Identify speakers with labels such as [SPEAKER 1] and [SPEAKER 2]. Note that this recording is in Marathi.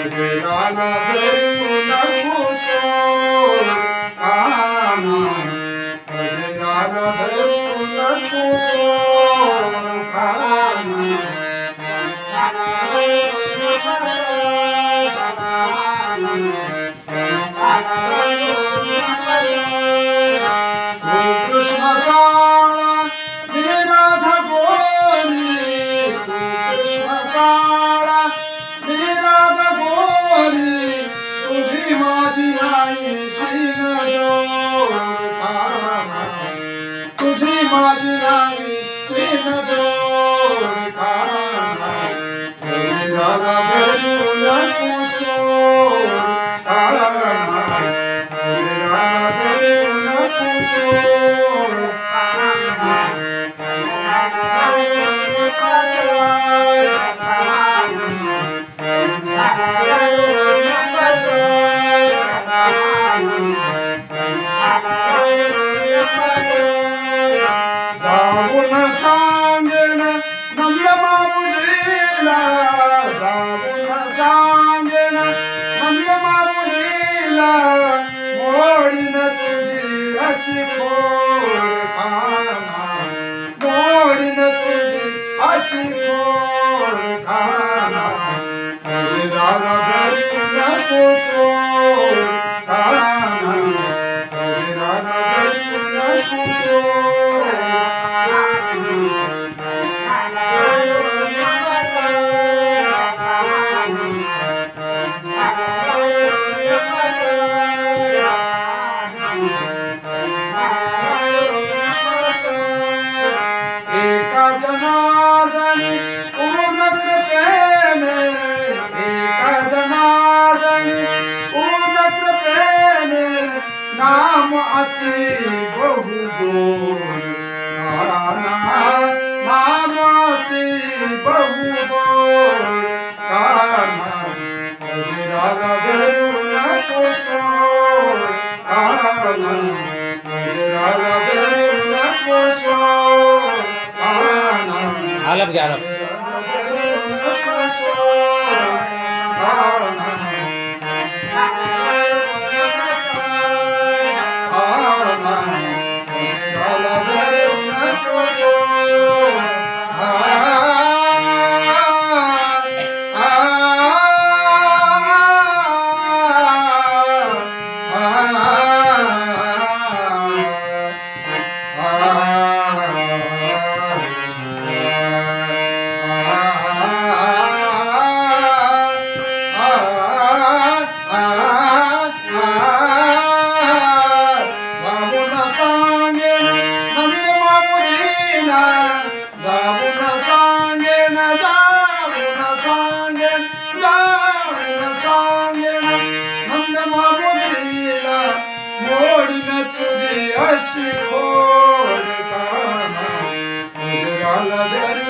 [SPEAKER 1] गजराला धरून कुसोड काना गजराला धरून कुसोड काना कृष्ण काळा हे राधा गोरी कृष्ण काळा हे राधा गोरी तुझी माझी नाही श्रीनजोड काना तुझी माझी नाही श्रीनजोड काना गजराला धरून कुसोड काना गजराला धरून कुसोड काना जाऊन सांगेन नंद मामुलीला जाऊन सांगेन नंद मामुलीला मोडीन तुझी अशी खोड काना मोडीन तुझी अशी खोड काना गजराला धरून कुसोड काना गजराला धरून कुसोड एका जनार्दनी पूर्ण कृपेने एका जनार्दनी पूर्ण कृपेने नाम अति बहु गोड काना नाम अति बहु गोड काना गजराला धरून कुसोड काना गजराला धरून कुसोड काना
[SPEAKER 2] आलाप घ्या आलाप
[SPEAKER 1] अशी खोड काना गजराला धरून